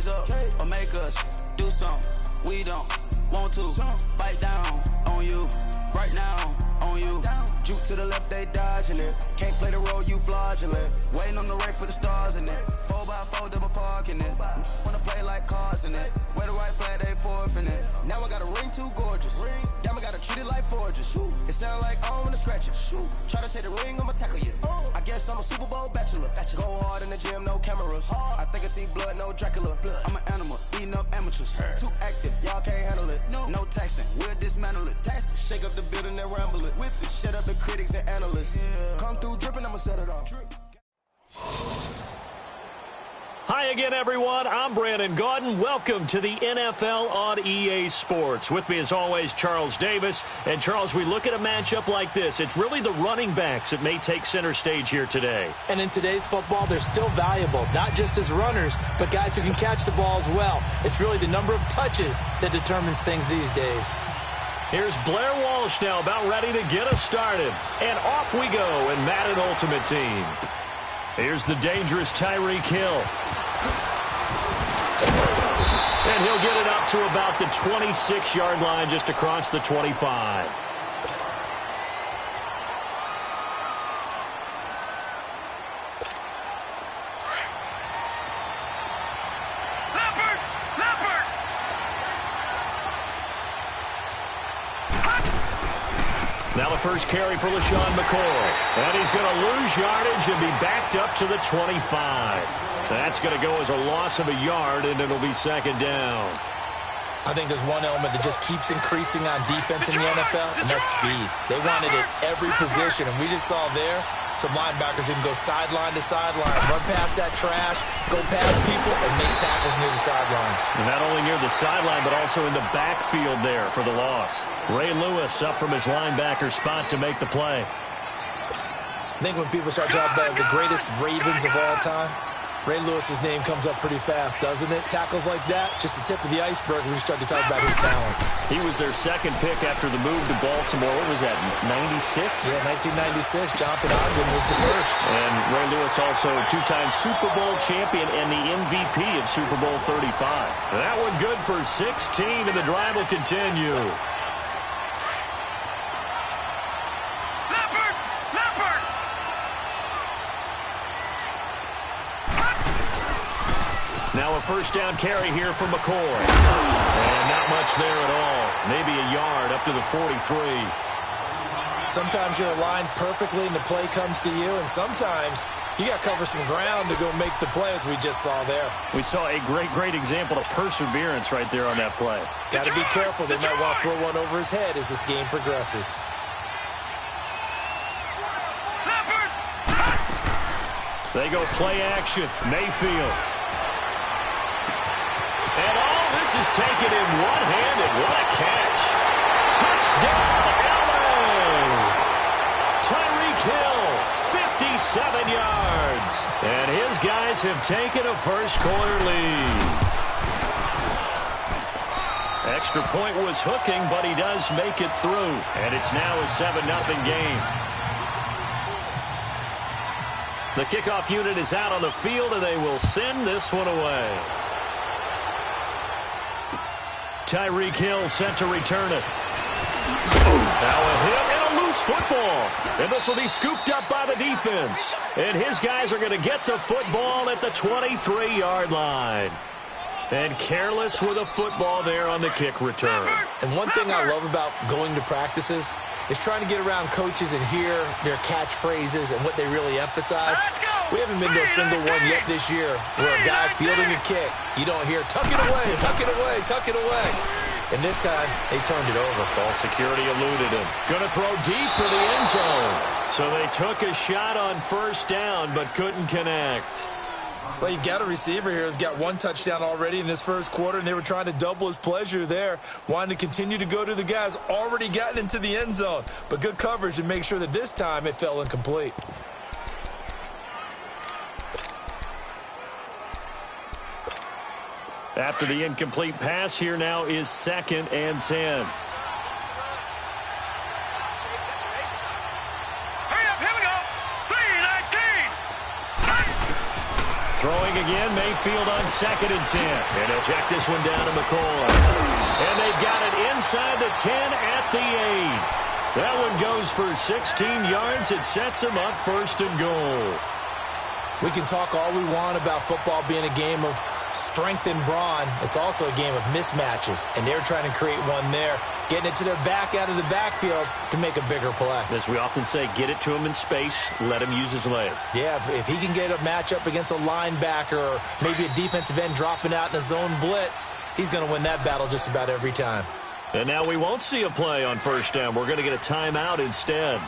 raise up or make us do something we don't want to. Bite down on you right now, on you. Juke to the left, they dodging it. Can't play the role, you fraudulent. Waiting on the right for the stars in it. 4x4 double parking it. Wanna play like cars in it. Wear the white flag, they forfeit it. Now I got a ring too gorgeous. Damn, I gotta treat it like forges. It sound like I wanna scratch it. Try to take the ring, I'ma tackle you. I guess I'm a Super Bowl bachelor. Go hard in the gym, no cameras. I think I see blood, no Dracula. I'm an animal, eating up amateurs. Too active, y'all can't handle it. No taxing, we'll dismantle it. Shake up the building and ramble it. Whip it, shut up the critics and analysts. Come through dripping, I'ma set it off. Hi again, everyone. I'm Brandon Gaudin. Welcome to the NFL on EA Sports. With me, as always, Charles Davis. And, Charles, we look at a matchup like this. It's really the running backs that may take center stage here today. And in today's football, they're still valuable, not just as runners, but guys who can catch the ball as well. It's really the number of touches that determines things these days. Here's Blair Walsh now about ready to get us started. And off we go in Madden Ultimate Team. Here's the dangerous Tyreek Hill. And he'll get it up to about the 26-yard line, just across the 25. Now the first carry for LaShawn McCoy. And he's going to lose yardage and be backed up to the 25. That's going to go as a loss of a yard, and it'll be second down. I think there's one element that just keeps increasing on defense in the NFL, and that's speed. They want it at every position, and we just saw there some linebackers who can go sideline to sideline, run past that trash, go past people, and make tackles near the sidelines. And not only near the sideline, but also in the backfield there for the loss. Ray Lewis up from his linebacker spot to make the play. I think when people start talking about the greatest Ravens of all time, Ray Lewis's name comes up pretty fast, doesn't it? Tackles like that, just the tip of the iceberg when we start to talk about his talents. He was their second pick after the move to Baltimore. What was that, 96? Yeah, 1996. Jonathan Ogden was the first. And Ray Lewis also a two-time Super Bowl champion and the MVP of Super Bowl 35. That one good for 16, and the drive will continue. Now a first down carry here for McCoy. And not much there at all. Maybe a yard up to the 43. Sometimes you're aligned perfectly and the play comes to you, and sometimes you got to cover some ground to go make the play, as we just saw there. We saw a great example of perseverance right there on that play. Got to be careful. They might want to throw one over his head as this game progresses. They go play action. Mayfield. And all this is taken in one-handed. What a catch. Touchdown, LA. Tyreek Hill, 57 yards. And his guys have taken a first-quarter lead. Extra point was hooking, but he does make it through. And it's now a 7-0 game. The kickoff unit is out on the field, and they will send this one away. Tyreek Hill set to return it. Now a hit and a loose football. And this will be scooped up by the defense. And his guys are going to get the football at the 23-yard line. And careless with a football there on the kick return. And one thing I love about going to practices is trying to get around coaches and hear their catchphrases and what they really emphasize. We haven't been to a single one yet this year where a guy fielding a kick, you don't hear, tuck it away, tuck it away, tuck it away. And this time, they turned it over. Ball security eluded him. Going to throw deep for the end zone. So they took a shot on first down, but couldn't connect. Well, you've got a receiver here who's got one touchdown already in this first quarter, and they were trying to double his pleasure there, wanting to continue to go to the guys already gotten into the end zone. But good coverage to make sure that this time it fell incomplete. After the incomplete pass, here now is 2nd and 10. Throwing again. Mayfield on 2nd and 10. And he'll check this one down to McCoy. And they've got it inside the 10 at the 8. That one goes for 16 yards. It sets them up 1st and goal. We can talk all we want about football being a game of strength and brawn. It's also a game of mismatches, and they're trying to create one there, getting it to their back out of the backfield to make a bigger play. As we often say, get it to him in space, let him use his leg. Yeah, if he can get a matchup against a linebacker or maybe a defensive end dropping out in a zone blitz, he's going to win that battle just about every time. And now we won't see a play on 1st down. We're going to get a timeout instead.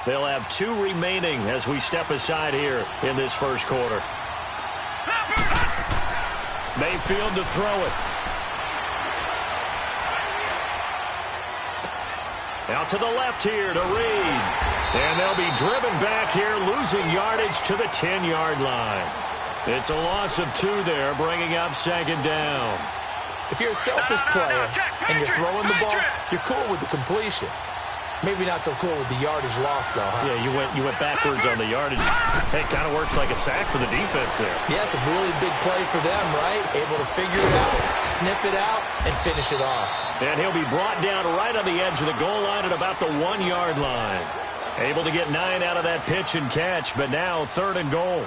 They'll have 2 remaining as we step aside here in this 1st quarter. Mayfield to throw it. Out to the left here to Reed. And they'll be driven back here, losing yardage to the 10-yard line. It's a loss of 2 there, bringing up 2nd down. If you're a selfish player and you're throwing the ball, you're cool with the completion. Maybe not so cool with the yardage loss, though, huh? Yeah, you went backwards on the yardage. Hey, it kind of works like a sack for the defense there. Yeah, it's a really big play for them, right? Able to figure it out, sniff it out, and finish it off. And he'll be brought down right on the edge of the goal line at about the 1-yard line. Able to get 9 out of that pitch and catch, but now 3rd and goal.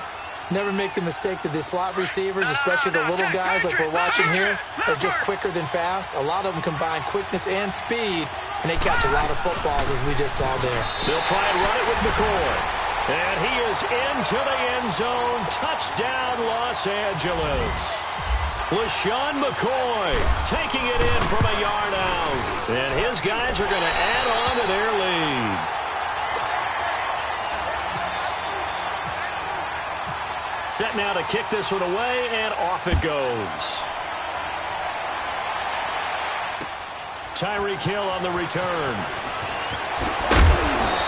Never make the mistake that the slot receivers, especially the little guys like we're watching here, are just quicker than fast. A lot of them combine quickness and speed, and they catch a lot of footballs, as we just saw there. They'll try and run it with McCoy. And he is into the end zone. Touchdown, Los Angeles. LaShawn McCoy taking it in from a yard out. And his guys are going to add on to their lead. Set now to kick this one away, and off it goes. Tyreek Hill on the return.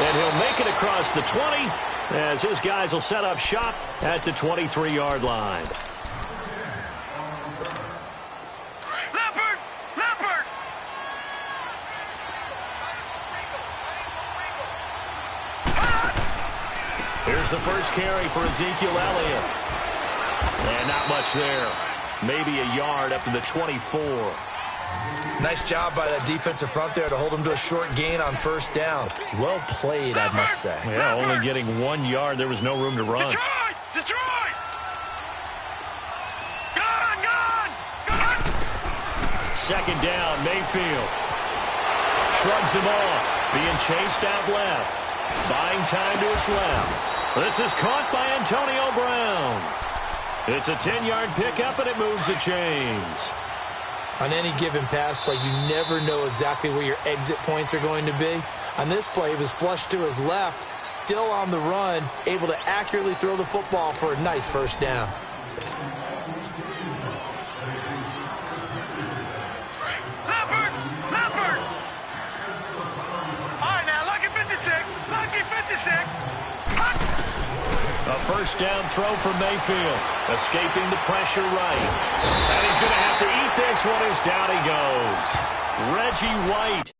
And he'll make it across the 20 as his guys will set up shop at the 23-yard line. Here's the first carry for Ezekiel Elliott. And not much there. Maybe a yard up to the 24. Nice job by that defensive front there to hold him to a short gain on 1st down. Well played, I must say. Yeah, only getting 1 yard. There was no room to run. Detroit! Gone! 2nd down, Mayfield. Shrugs him off. Being chased out left. Buying time to his left. This is caught by Antonio Brown. It's a 10-yard pickup, and it moves the chains. On any given pass play, you never know exactly where your exit points are going to be. On this play, he was flushed to his left, still on the run, able to accurately throw the football for a nice 1st down. Leopard! All right, now, lucky 56. A 1st down throw for Mayfield. Escaping the pressure right. And he's going to have to eat this one as down he goes. Reggie White.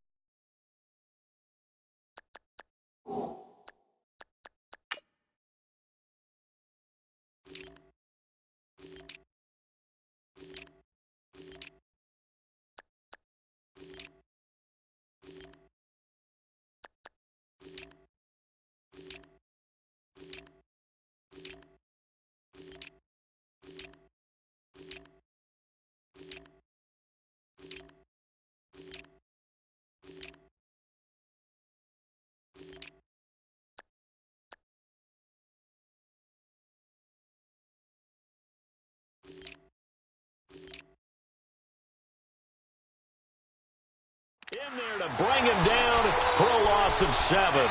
In there to bring him down for a loss of 7.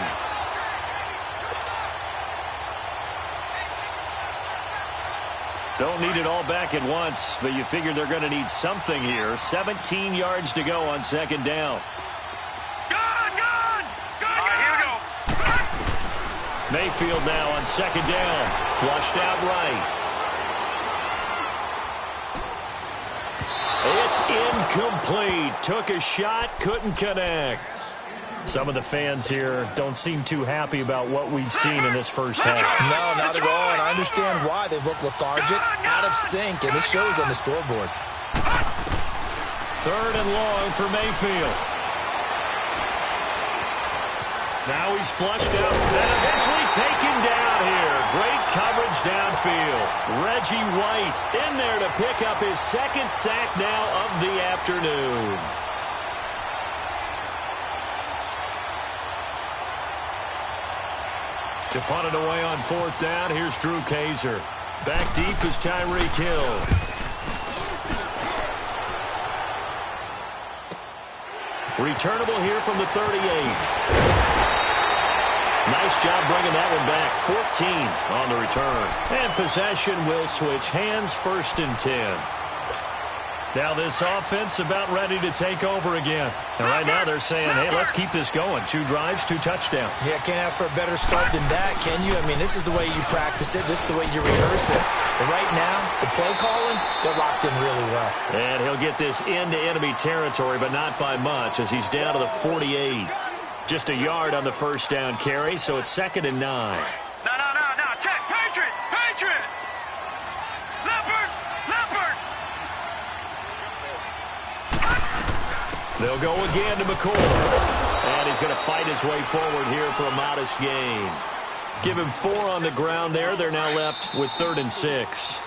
Don't need it all back at once, but you figure they're going to need something here. 17 yards to go on 2nd down. Gone! All right, here we go. Mayfield now on 2nd down. Flushed out right. It's incomplete. Took a shot, couldn't connect. Some of the fans here don't seem too happy about what we've seen in this first half. No, not at all, and I understand why. They've looked lethargic, out of sync, and it shows on the scoreboard. 3rd and long for Mayfield. Now he's flushed out and eventually taken down here. Great coverage downfield. Reggie White in there to pick up his 2nd sack now of the afternoon. To punt it away on 4th down, here's Drew Kaiser. Back deep is Tyreek Hill. Returnable here from the 38. Nice job bringing that one back. 14 on the return. And possession will switch hands, 1st and 10. Now this offense about ready to take over again. And right now they're saying, hey, let's keep this going. 2 drives, 2 touchdowns. Yeah, can't ask for a better start than that, can you? I mean, this is the way you practice it. This is the way you rehearse it. But right now, the play calling, they're locked in really well. And he'll get this into enemy territory, but not by much as he's down to the 48. Just a yard on the 1st down carry, so it's 2nd and 9. No. Check. Patriot. Leopard. They'll go again to McCoy. And he's going to fight his way forward here for a modest gain. Give him 4 on the ground there. They're now left with 3rd and 6.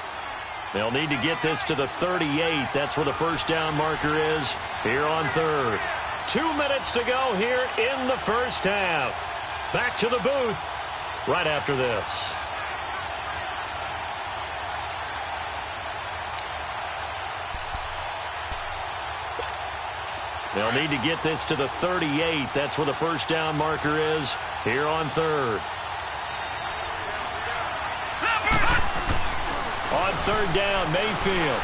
They'll need to get this to the 38. That's where the 1st down marker is here on 3rd. 2 minutes to go here in the 1st half. Back to the booth right after this. They'll need to get this to the 38. That's where the 1st down marker is here on 3rd. On 3rd down, Mayfield.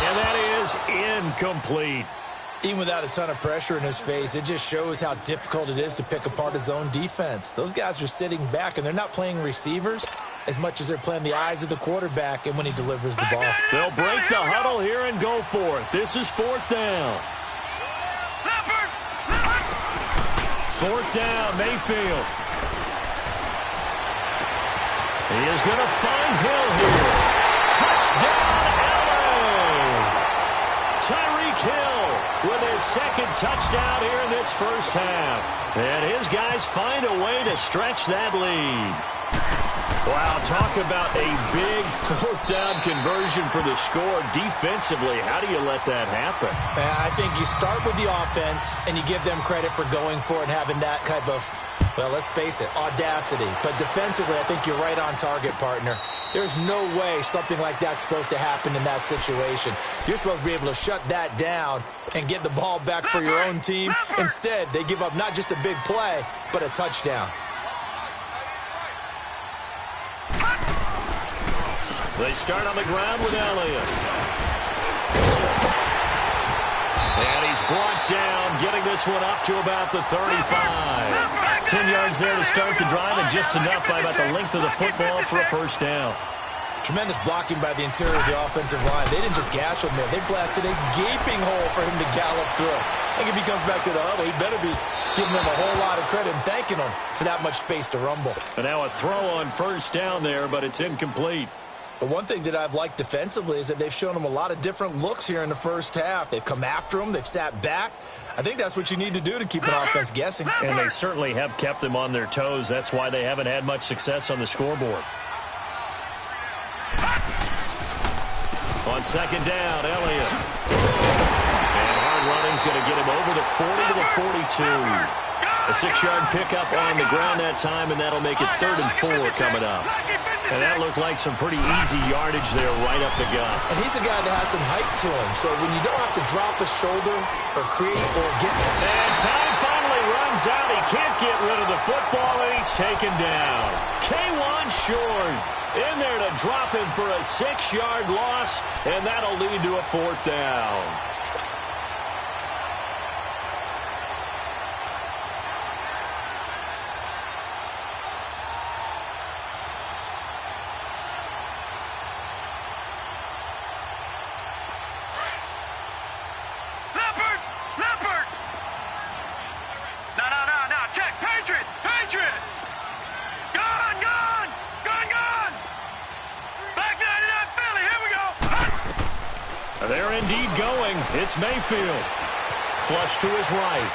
And that is incomplete. Even without a ton of pressure in his face, it just shows how difficult it is to pick apart his own defense. Those guys are sitting back, and they're not playing receivers as much as they're playing the eyes of the quarterback and when he delivers the ball. They'll break the huddle here and go for it. This is 4th down. 4th down, Mayfield. He is going to find Hill here. Touchdown, LA! Tyreek Hill with his 2nd touchdown here in this 1st half. And his guys find a way to stretch that lead. Wow, talk about a big 4th down conversion for the score. Defensively, how do you let that happen? I think you start with the offense, and you give them credit for going for it and having that type of, well, let's face it, audacity. But defensively, I think you're right on target, partner. There's no way something like that's supposed to happen in that situation. You're supposed to be able to shut that down and get the ball back for your own team. Instead, they give up not just a big play, but a touchdown. They start on the ground with Elliott. And he's brought down, getting this one up to about the 35. 10 yards there to start the drive, and just enough by about the length of the football for a 1st down. Tremendous blocking by the interior of the offensive line. They didn't just gash him there. They blasted a gaping hole for him to gallop through. I think if he comes back to the huddle, he better be giving them a whole lot of credit and thanking them for that much space to rumble. And now a throw on 1st down there, but it's incomplete. But one thing that I've liked defensively is that they've shown them a lot of different looks here in the 1st half. They've come after them. They've sat back. I think that's what you need to do to keep an offense guessing. And they certainly have kept them on their toes. That's why they haven't had much success on the scoreboard. On 2nd down, Elliott. And hard running's going to get him over the 40 to the 42. A 6-yard pickup on the ground that time, and that'll make it 3rd and 4 coming up. And that looked like some pretty easy yardage there right up the gut. And he's a guy that has some height to him, so when you don't have to drop a shoulder or create or get... And time finally runs out. He can't get rid of the football, and he's taken down. K1 Short in there to drop him for a 6-yard loss, and that'll lead to a 4th down. They're indeed going. It's Mayfield. Flush to his right.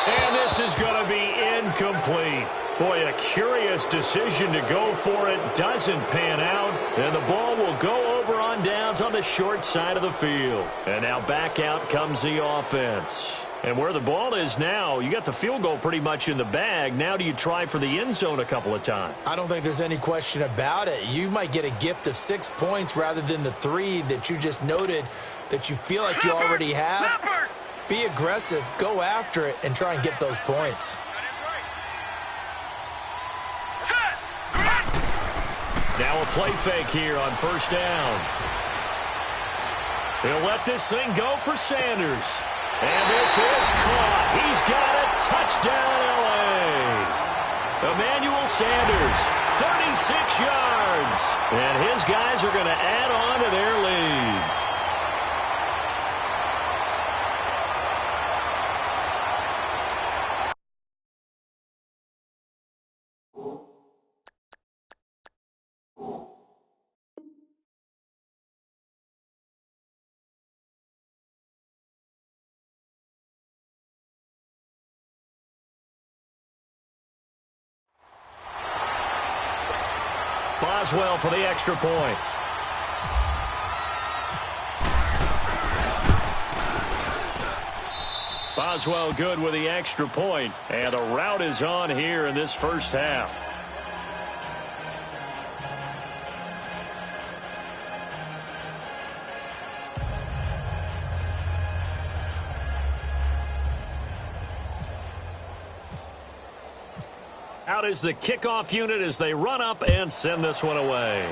And this is going to be incomplete. Boy, a curious decision to go for it. Doesn't pan out. And the ball will go over on downs on the short side of the field. And now back out comes the offense. And where the ball is now, you got the field goal pretty much in the bag. Now do you try for the end zone a couple of times? I don't think there's any question about it. You might get a gift of 6 points rather than the 3 that you just noted that you feel like you already have. Be aggressive, go after it, and try and get those points. Now a play fake here on first down. He'll let this thing go for Sanders. And this is caught. He's got it. Touchdown, L.A. Emmanuel Sanders, 36 yards. And his guys are going to add on to their lead. Boswell for the extra point. Boswell good with the extra point. And the route is on here in this first half. Out is the kickoff unit as they run up and send this one away.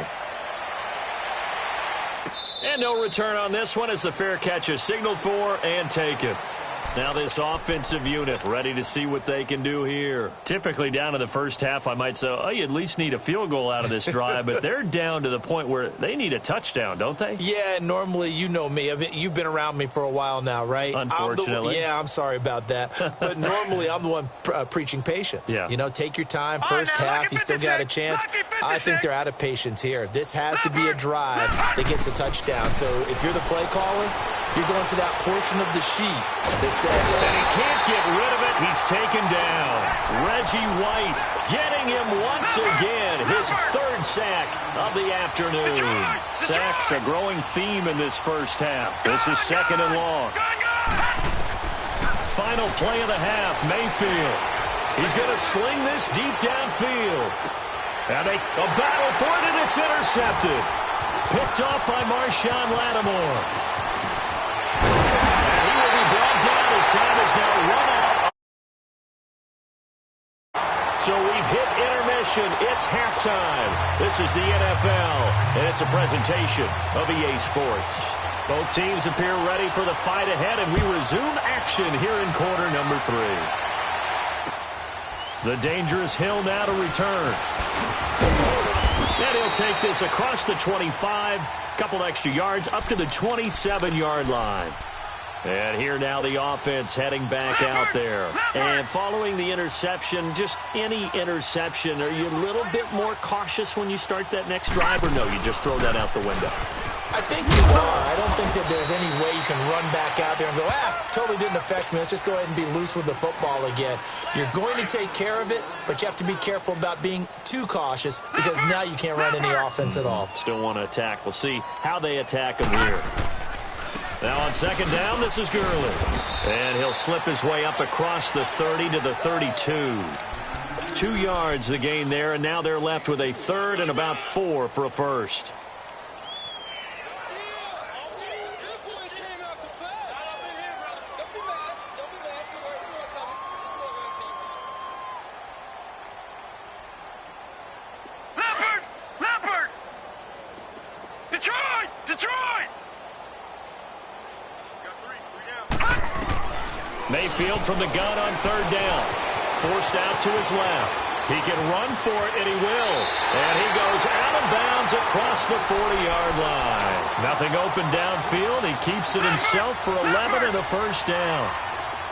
And no return on this one as the fair catch is signaled for and taken. Now this offensive unit ready to see what they can do here. Typically down in the first half, I might say, oh, you at least need a field goal out of this drive, but they're down to the point where they need a touchdown, don't they? Yeah, normally, you know me. I mean, you've been around me for a while now, right? Unfortunately. I'm sorry about that. But normally, I'm the one preaching patience. Yeah. You know, take your time. First half, you still got a chance. I think they're out of patience here. This has to be a drive that gets a touchdown. So if you're the play caller, you're going to that portion of the sheet that says... And he can't get rid of it. He's taken down. Reggie White getting him once again. His third sack of the afternoon. Sacks a growing theme in this first half. This is second and long. Final play of the half, Mayfield. He's going to sling this deep downfield. And a battle for it, and it's intercepted. Picked off by Marshawn Lattimore. Time is now run out. So we've hit intermission. It's halftime. This is the NFL, and it's a presentation of EA Sports. Both teams appear ready for the fight ahead, and we resume action here in quarter number 3. The dangerous Hill now to return. And he'll take this across the 25, couple extra yards, up to the 27-yard line. And here now the offense heading back out there. And following the interception, just any interception, are you a little bit more cautious when you start that next drive, or no, you just throw that out the window? I think you are. I don't think that there's any way you can run back out there and go, totally didn't affect me. Let's just go ahead and be loose with the football again. You're going to take care of it, but you have to be careful about being too cautious because now you can't run any offense at all. Still want to attack. We'll see how they attack him here. Now on second down, this is Gurley. And he'll slip his way up across the 30 to the 32. 2 yards the gain there, and now they're left with a third and about 4 for a first. Mayfield from the gun on third down. Forced out to his left. He can run for it, and he will. And he goes out of bounds across the 40-yard line. Nothing open downfield. He keeps it himself for 11 and a first down.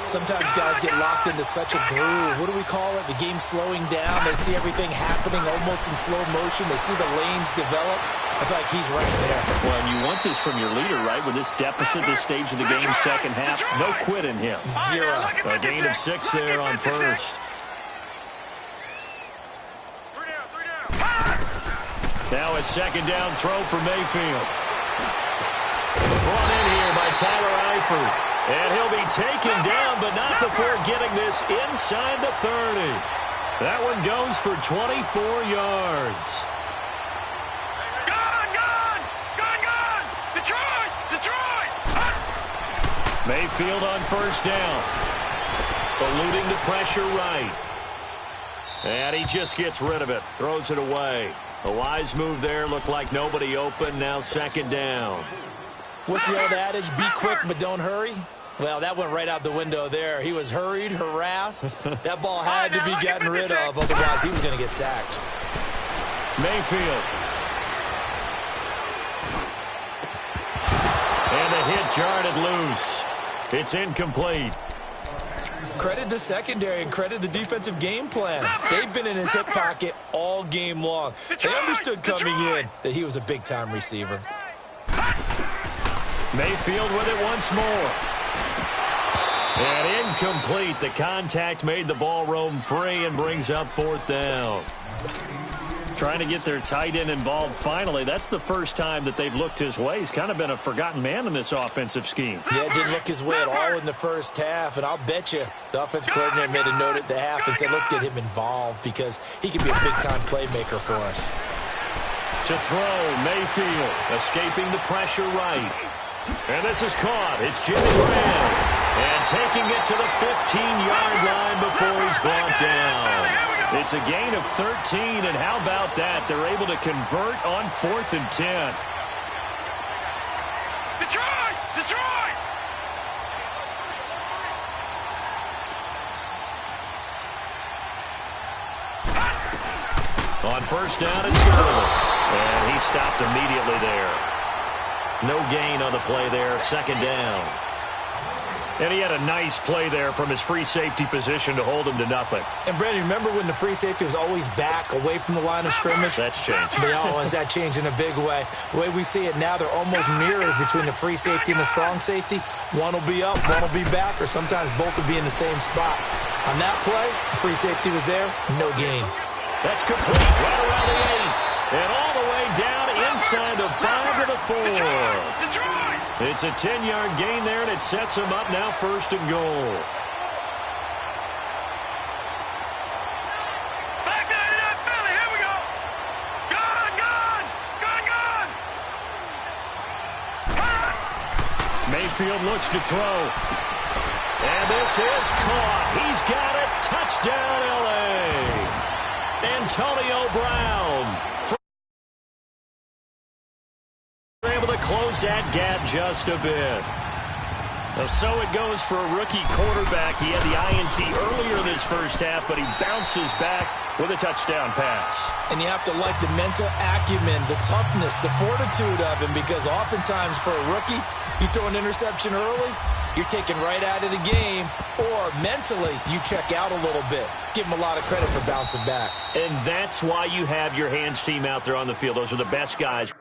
Sometimes guys get locked into such a groove. What do we call it? The game slowing down. They see everything happening almost in slow motion. They see the lanes develop. I feel like he's right there. Well, and you want this from your leader, right? With this deficit, this stage of the game, second half, no quit in him. Zero. A gain of 6 there on first. Now a second down throw for Mayfield. Brought in here by Tyler Eifert. And he'll be taken down, but not before getting this inside the 30. That one goes for 24 yards. Gone! Detroit! Mayfield on first down. Eluding the pressure right. And he just gets rid of it. Throws it away. A wise move there. Looked like nobody open. Now second down. What's the old adage? Be quick, but don't hurry. Well, that went right out the window there. He was hurried, harassed. That ball had to be gotten rid of, otherwise he was going to get sacked. Mayfield. And the hit jarred it loose. It's incomplete. Credit the secondary and credit the defensive game plan. They've been in his hip pocket all game long. They understood coming in that he was a big-time receiver. Mayfield with it once more. And incomplete. The contact made the ball roam free and brings up fourth down. Trying to get their tight end involved finally. That's the first time that they've looked his way. He's kind of been a forgotten man in this offensive scheme. Yeah, it didn't look his way at all in the first half. And I'll bet you the offensive coordinator made a note at the half and said, let's get him involved because he can be a big-time playmaker for us. To throw, Mayfield escaping the pressure right. And this is caught. It's Jimmy Graham. And taking it to the 15-yard line before he's brought down. It's a gain of 13, and how about that? They're able to convert on 4th and 10. Detroit! On first down, it's Gurley. And he stopped immediately there. No gain on the play there. Second down. And he had a nice play there from his free safety position to hold him to nothing. And, Brandon, remember when the free safety was always back away from the line of scrimmage? That's changed. Has that changed in a big way? The way we see it now, they're almost mirrors between the free safety and the strong safety. One will be up, one will be back, or sometimes both will be in the same spot. On that play, the free safety was there, no gain. That's complete, right around the 8. And all the way down inside the 5 to the 4. It's a 10-yard gain there, and it sets him up now first and goal. Back down to that Philly. Here we go. Gone. Mayfield looks to throw. And this is caught. He's got it. Touchdown, L.A. Antonio Brown. Able to close that gap just a bit. So it goes for a rookie quarterback. He had the INT earlier in this first half, but he bounces back with a touchdown pass. And you have to like the mental acumen, the toughness, the fortitude of him, because oftentimes for a rookie, you throw an interception early, you're taken right out of the game, or mentally you check out a little bit. Give him a lot of credit for bouncing back. And that's why you have your hands team out there on the field. Those are the best guys.